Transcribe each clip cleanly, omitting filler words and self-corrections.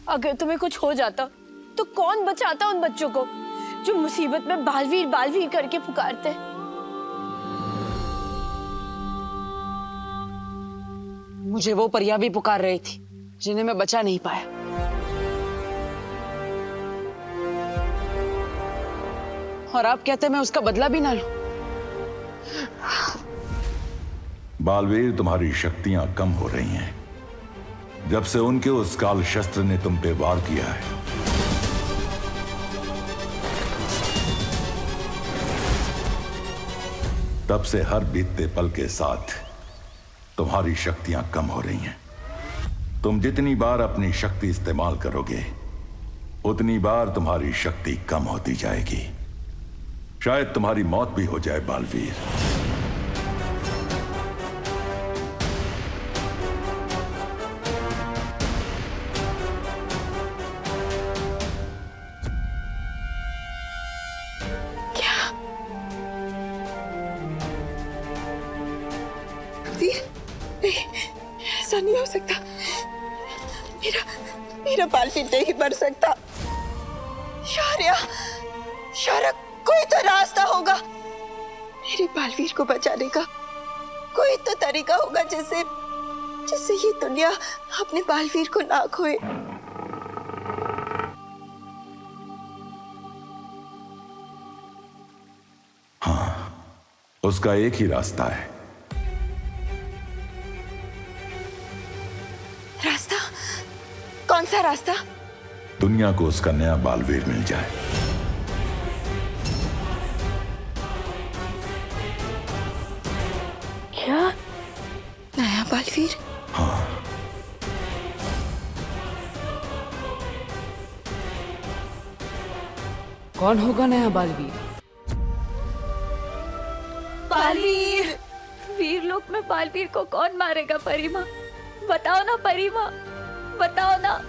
अगर तुम्हें कुछ हो जाता तो कौन बचाता उन बच्चों को जो मुसीबत में बालवीर बालवीर करके पुकारते? मुझे वो परियां भी पुकार रही थी जिन्हें मैं बचा नहीं पाया। और आप कहते मैं उसका बदला भी ना लूं। बालवीर, तुम्हारी शक्तियां कम हो रही हैं जब से उनके उस काल शस्त्र ने तुम पे वार किया है। तब से हर बीतते पल के साथ तुम्हारी शक्तियां कम हो रही हैं। तुम जितनी बार अपनी शक्ति इस्तेमाल करोगे उतनी बार तुम्हारी शक्ति कम होती जाएगी। शायद तुम्हारी मौत भी हो जाए बालवीर। ऐसा नहीं हो सकता। मेरा बालवीर नहीं मर सकता। शौर्य, कोई तो रास्ता होगा। मेरे बालवीर को बचाने का कोई तो तरीका होगा जिससे ये दुनिया अपने बालवीर को ना खोए। हाँ, उसका एक ही रास्ता है। रास्ता? कौन सा रास्ता? दुनिया को उसका नया बालवीर मिल जाए। क्या? नया बालवीर? हाँ। कौन होगा नया बालवीर? बालवीर! वीरलोक में बालवीर को कौन मारेगा परिमा? बताओ ना परिमा, बताओ ना।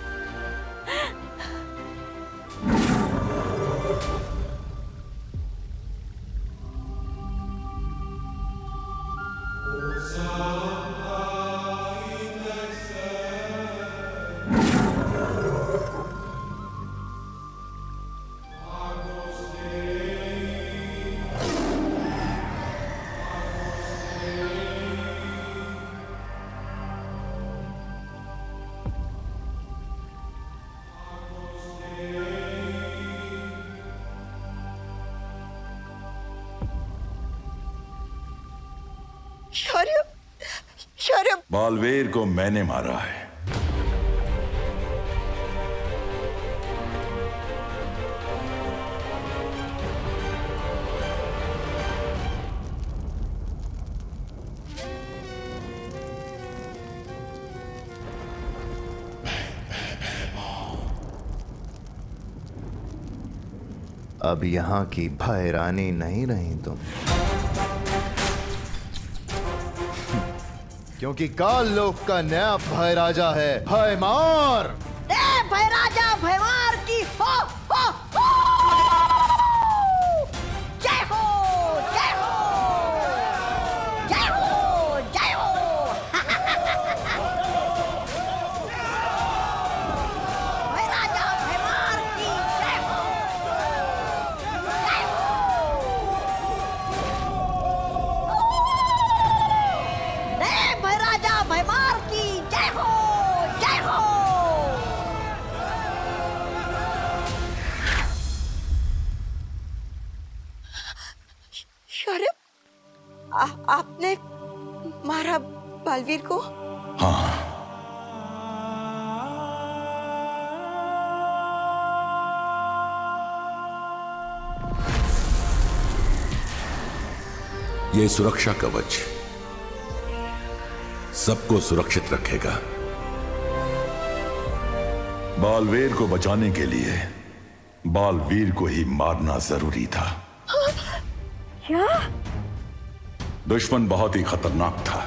शौर्य, बालवीर को मैंने मारा है। अब यहाँ की भय रानी नहीं रही तुम, क्योंकि काल लोक का नया भय राजा है, भयमार। भय राजा भयमार की हो, हो, हो। जय हो, जय हो, जय हो, जय हो। भय राजा भयमार की जय हो, जय हो। भय राजा भयमार की जय हो, जय हो। शौर्य, आपने मारा बालवीर को? हाँ। ये सुरक्षा कवच सबको सुरक्षित रखेगा। बालवीर को बचाने के लिए बालवीर को ही मारना जरूरी था। क्या? दुश्मन बहुत ही खतरनाक था।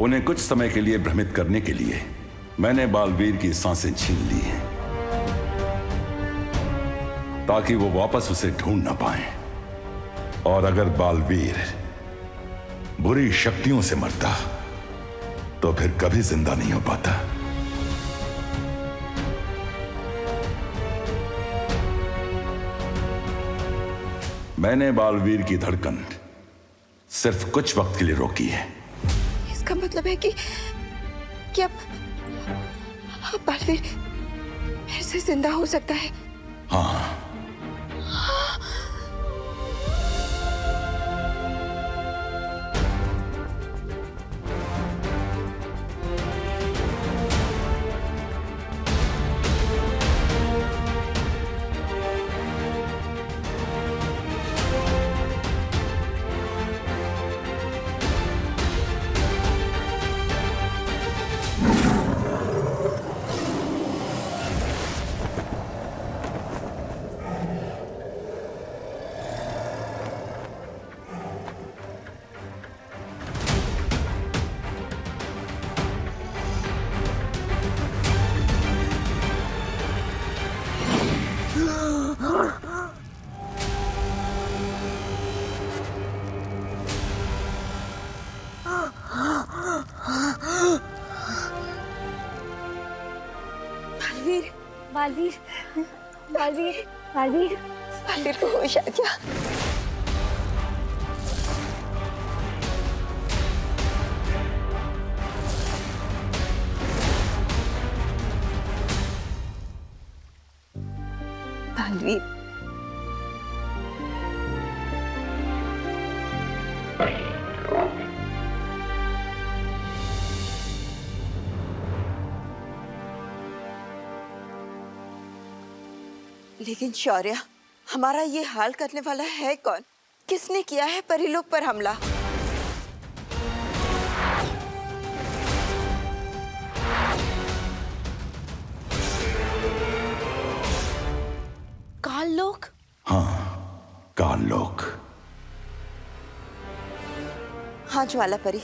उन्हें कुछ समय के लिए भ्रमित करने के लिए मैंने बालवीर की सांसें छीन ली हैं ताकि वो वापस उसे ढूंढ ना पाए। और अगर बालवीर बुरी शक्तियों से मरता तो फिर कभी जिंदा नहीं हो पाता। मैंने बालवीर की धड़कन सिर्फ कुछ वक्त के लिए रोकी है। इसका मतलब है कि अब बालवीर फिर से जिंदा हो सकता है। हाँ। बालवीर बालवीर बालवीर बालवीर को होश आ गया। बालवीर लेकिन शौर्य, हमारा ये हाल करने वाला है कौन? किसने किया है परिलोक पर हमला? काललोक? हाँ, काललोक। हाँ ज्वालापरी,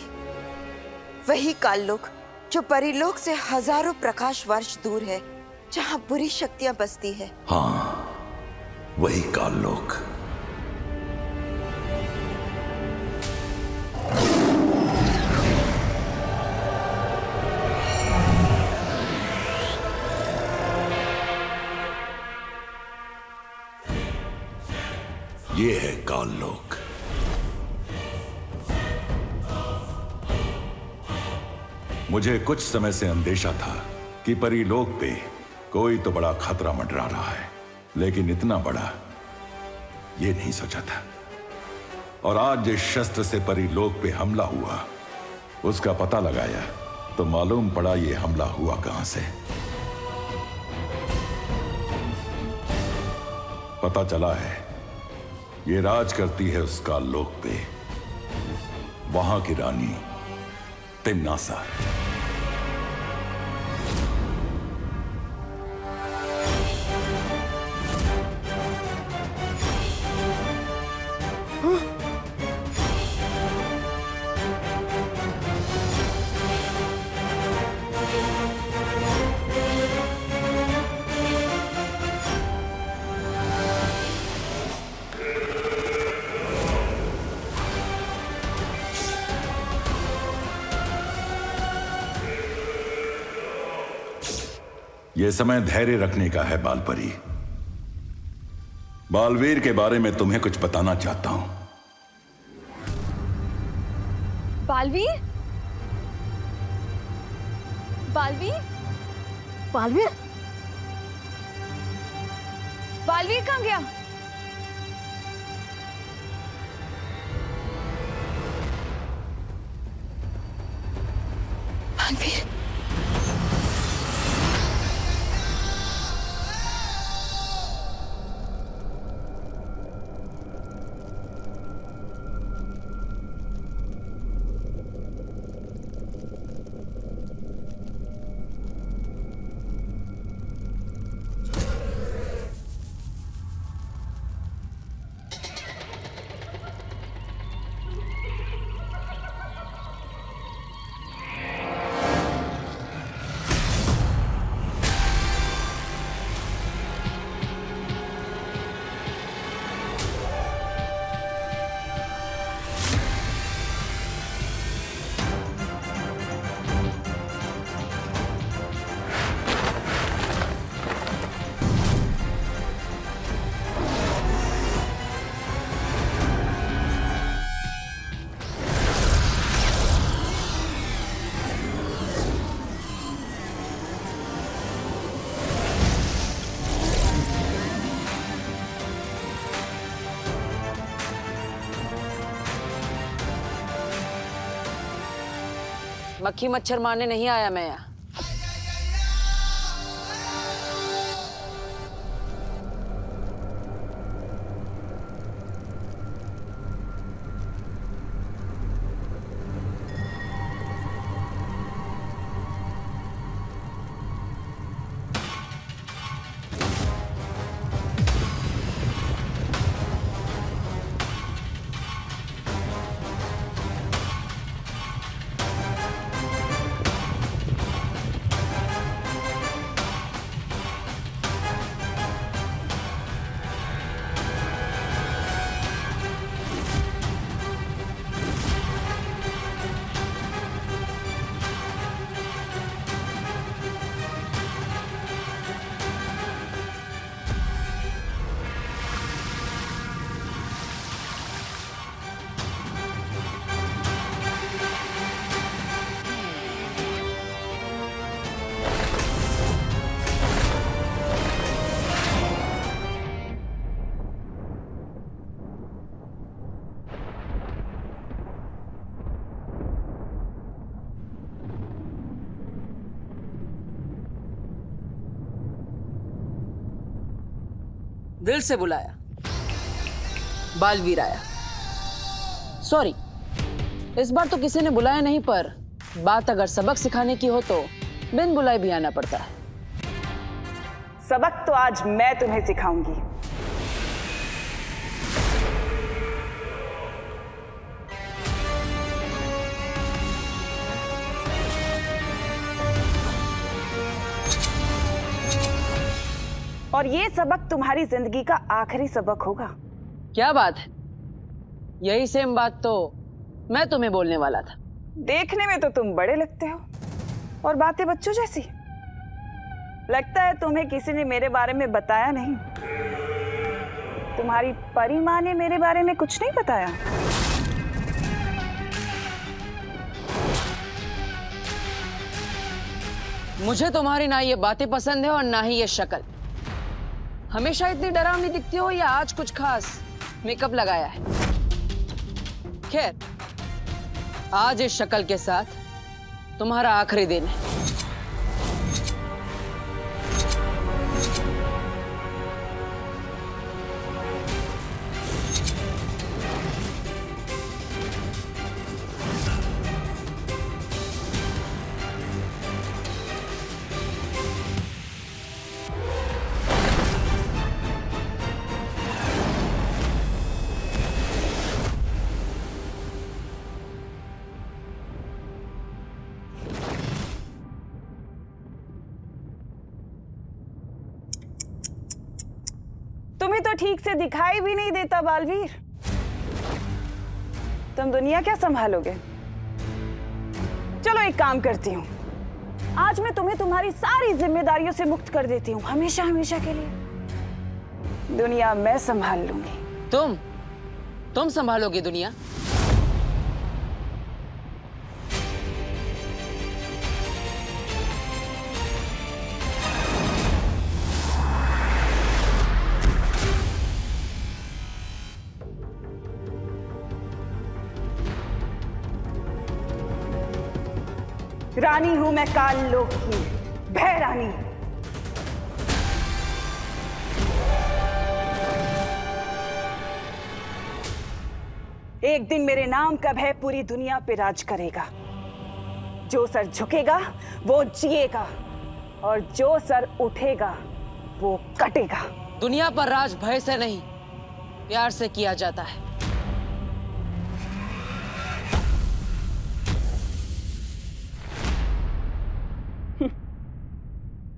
वही काललोक जो परिलोक से हजारों प्रकाश वर्ष दूर है, जहाँ बुरी शक्तियां बसती है। हाँ, वही काललोक। ये है काललोक। मुझे कुछ समय से अंदेशा था कि परिलोक पे कोई तो बड़ा खतरा मंडरा रहा है, लेकिन इतना बड़ा ये नहीं सोचा था। और आज जिस शस्त्र से परिलोक पे हमला हुआ, उसका पता लगाया तो मालूम पड़ा ये हमला हुआ कहां से। पता चला है ये राज करती है उस काललोक पे, वहां की रानी तिम्नासा। यह समय धैर्य रखने का है बालपरी। बालवीर के बारे में तुम्हें कुछ बताना चाहता हूं। बालवीर? बालवीर? बालवीर? बालवीर कहां गया? बालवीर? मक्खी मच्छर मारने नहीं आया मैं यहाँ। दिल से बुलाया, बालवीर आया। सॉरी, इस बार तो किसी ने बुलाया नहीं, पर बात अगर सबक सिखाने की हो तो बिन बुलाए भी आना पड़ता है। सबक तो आज मैं तुम्हें सिखाऊंगी। और ये सबक तुम्हारी जिंदगी का आखिरी सबक होगा। क्या बात है, यही सेम बात तो मैं तुम्हें बोलने वाला था। देखने में तो तुम बड़े लगते हो और बातें बच्चों जैसी। लगता है तुम्हें किसी ने मेरे बारे में बताया नहीं। तुम्हारी परी माँ ने मेरे बारे में कुछ नहीं बताया। मुझे तुम्हारी ना ये बातें पसंद है और ना ही ये शक्ल। हमेशा इतनी डरावनी दिखती हो या आज कुछ खास मेकअप लगाया है? खैर, आज इस शक्ल के साथ तुम्हारा आखिरी दिन है। तुम्हें तो ठीक से दिखाई भी नहीं देता बालवीर। तुम दुनिया क्या संभालोगे? चलो एक काम करती हूँ, आज मैं तुम्हें तुम्हारी सारी जिम्मेदारियों से मुक्त कर देती हूँ, हमेशा हमेशा के लिए। दुनिया मैं संभाल लूंगी। तुम संभालोगी दुनिया? रानी हूं मैं काल लोक की, भय रानी। एक दिन मेरे नाम का भय पूरी दुनिया पे राज करेगा। जो सर झुकेगा वो जिएगा और जो सर उठेगा वो कटेगा। दुनिया पर राज भय से नहीं, प्यार से किया जाता है।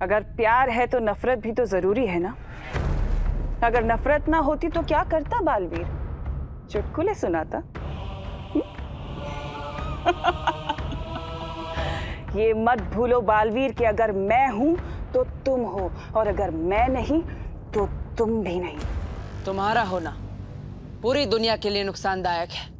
अगर प्यार है तो नफरत भी तो जरूरी है ना। अगर नफरत ना होती तो क्या करता बालवीर? चुटकुले सुनाता? ये मत भूलो बालवीर कि अगर मैं हूं तो तुम हो, और अगर मैं नहीं तो तुम भी नहीं। तुम्हारा होना पूरी दुनिया के लिए नुकसानदायक है।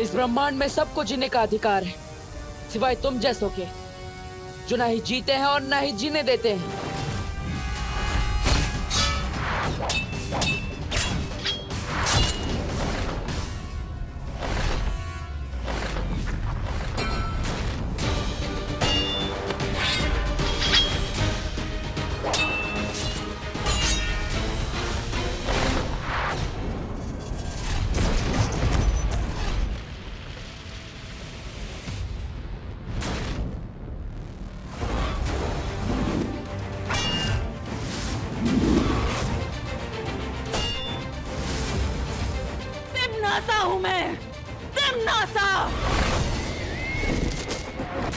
इस ब्रह्मांड में सबको जीने का अधिकार है, सिवाय तुम जैसों के, जो ना ही जीते हैं और ना ही जीने देते हैं। हूं मैं तिमनासा।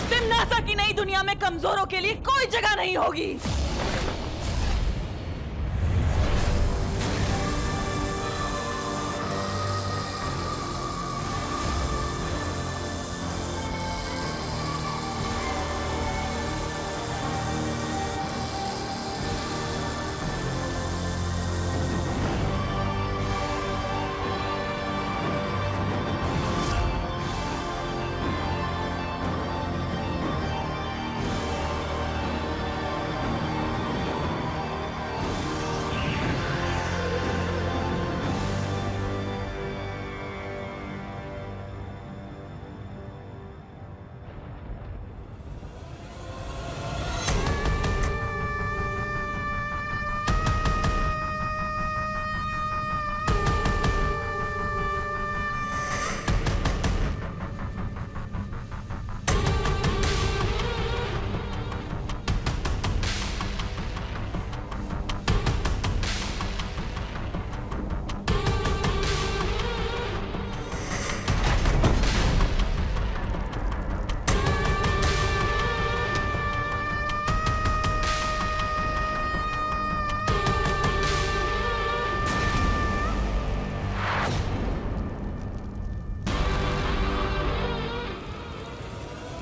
तिमनासा की नई दुनिया में कमजोरों के लिए कोई जगह नहीं होगी।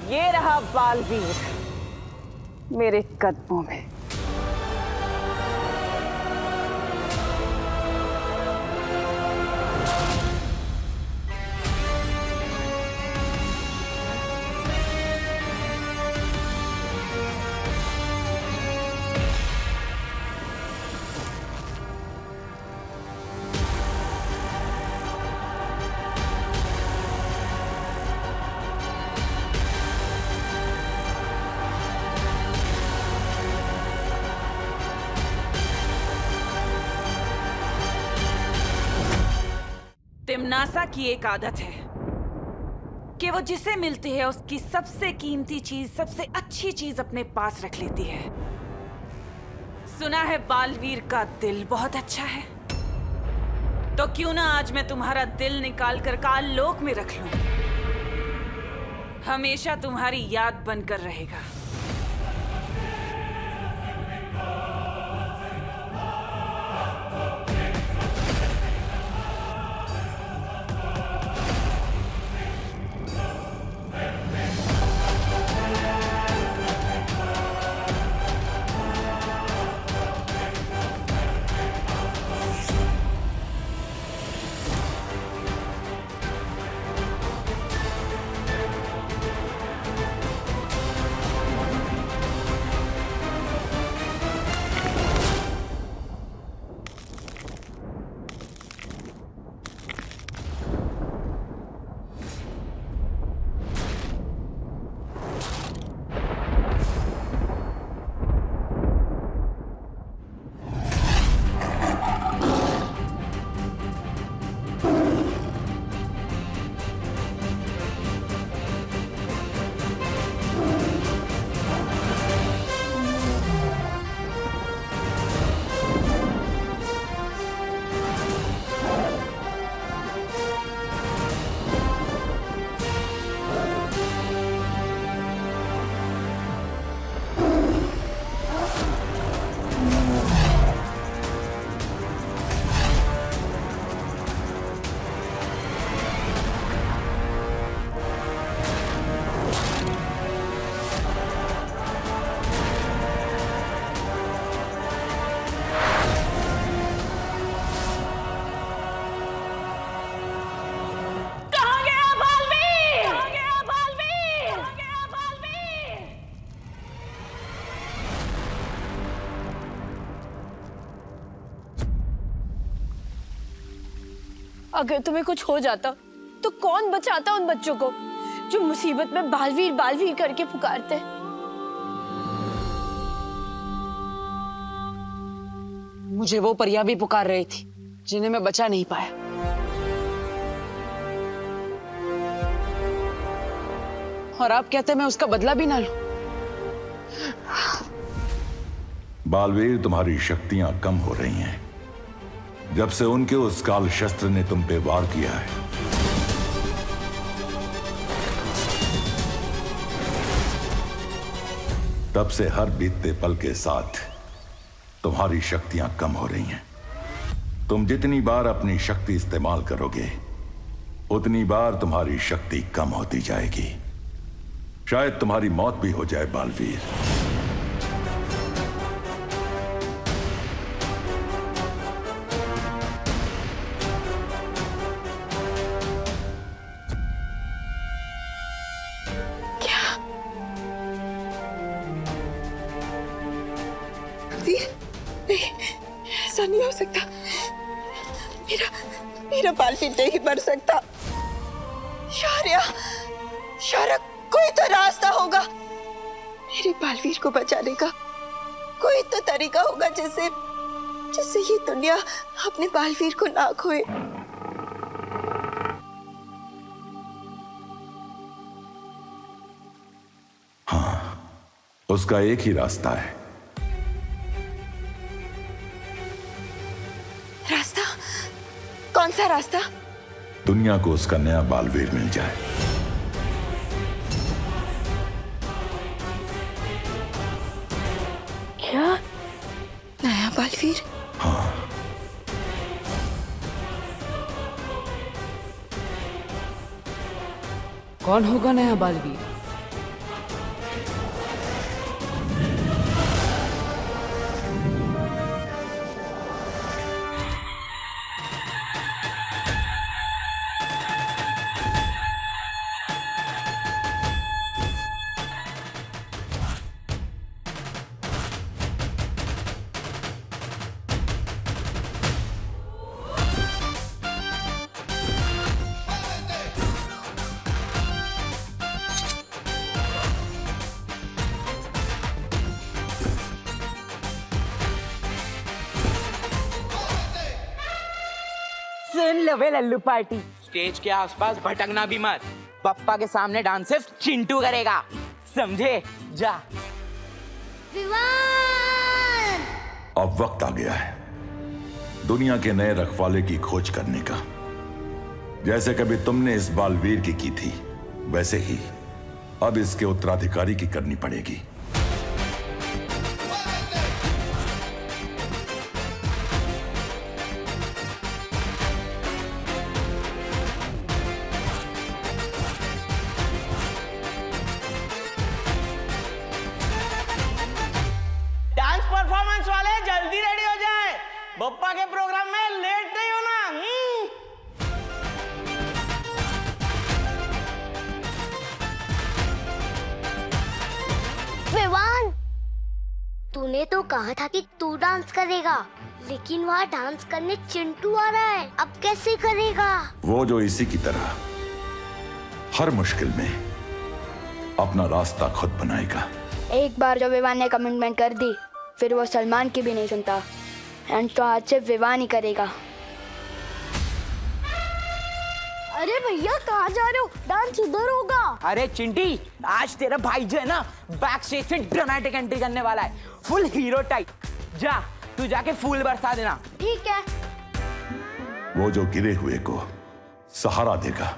ये रहा बालवीर मेरे कदमों में। तिमनासा की एक आदत है कि वो जिसे मिलती है उसकी सबसे कीमती चीज, सबसे अच्छी चीज अपने पास रख लेती है। सुना है बालवीर का दिल बहुत अच्छा है, तो क्यों ना आज मैं तुम्हारा दिल निकाल कर काल लोक में रख लूं। हमेशा तुम्हारी याद बनकर रहेगा। अगर तुम्हें कुछ हो जाता तो कौन बचाता उन बच्चों को जो मुसीबत में बालवीर बालवीर करके पुकारते? मुझे वो परियां भी पुकार रही थी जिन्हें मैं बचा नहीं पाया। और आप कहते मैं उसका बदला भी ना लूं। बालवीर, तुम्हारी शक्तियां कम हो रही हैं जब से उनके उस काल शस्त्र ने तुम पे वार किया है। तब से हर बीतते पल के साथ तुम्हारी शक्तियां कम हो रही हैं। तुम जितनी बार अपनी शक्ति इस्तेमाल करोगे उतनी बार तुम्हारी शक्ति कम होती जाएगी। शायद तुम्हारी मौत भी हो जाए बालवीर। ऐसा नहीं हो सकता। मेरा बालवीर नहीं मर सकता। शार्या, कोई तो रास्ता होगा मेरे बालवीर को बचाने का। कोई तो तरीका होगा जिससे ये दुनिया अपने बालवीर को ना खोए। हाँ, उसका एक ही रास्ता है। रास्ता? कौन सा रास्ता? दुनिया को उसका नया बालवीर मिल जाए। क्या? नया बालवीर? हाँ। कौन होगा नया बालवीर? सुन लो बे लल्लू पार्टी, स्टेज के आसपास भटकना भी मत। पप्पा के सामने डांस सिर्फ चिंटू करेगा, समझे? जा। विवान! अब वक्त आ गया है दुनिया के नए रखवाले की खोज करने का। जैसे कभी तुमने इस बालवीर की थी वैसे ही अब इसके उत्तराधिकारी की करनी पड़ेगी। डांस परफॉर्मेंस वाले जल्दी रेडी हो जाए, बप्पा के प्रोग्राम में लेट नहीं होना। विवान, तूने तो कहा था कि तू डांस करेगा, लेकिन वहाँ डांस करने चिंटू आ रहा है। अब कैसे करेगा? वो जो इसी की तरह हर मुश्किल में अपना रास्ता खुद बनाएगा। एक बार जो विवान ने कमिटमेंट कर दी फिर वो सलमान की भी नहीं सुनता। एंड तो आज से विवान ही करेगा। अरे भैया कहाँ जा रहे हो? डांस उधर होगा। अरे चिंटी, आज तेरा भाई जो है ना बैक स्टेज से ड्रामेटिक एंट्री करने वाला है, फुल हीरो टाइप। जा, तू जाके फूल बरसा देना। ठीक है। वो जो गिरे हुए को सहारा देगा।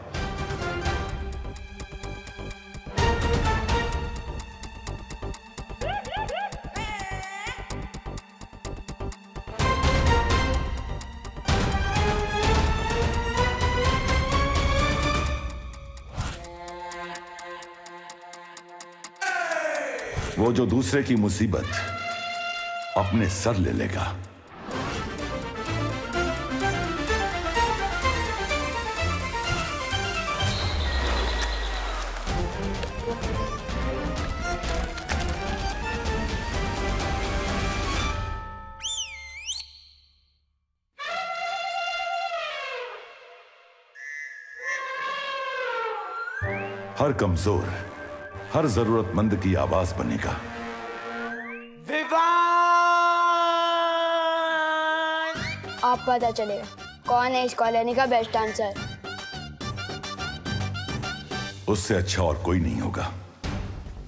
वो जो दूसरे की मुसीबत अपने सर ले लेगा। हर कमजोर, हर जरूरतमंद की आवाज बनेगा। आप पता चलेगा कौन है इस कॉलोनी का बेस्ट डांसर। उससे अच्छा और कोई नहीं होगा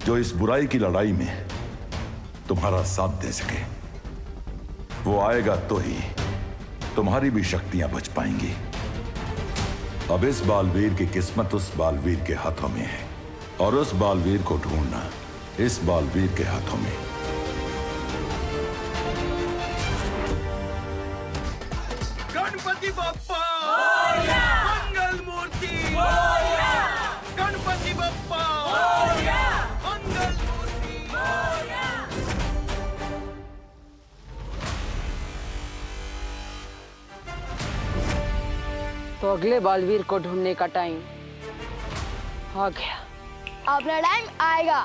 जो इस बुराई की लड़ाई में तुम्हारा साथ दे सके। वो आएगा तो ही तुम्हारी भी शक्तियां बच पाएंगी। अब इस बालवीर की किस्मत उस बालवीर के हाथों में है और उस बालवीर को ढूंढना इस बालवीर के हाथों में। गणपति बप्पा मंगल मूर्ति, गणपति बप्पा मंगल मूर्ति। तो अगले बालवीर को ढूंढने का टाइम आ गया। अपना टाइम आएगा।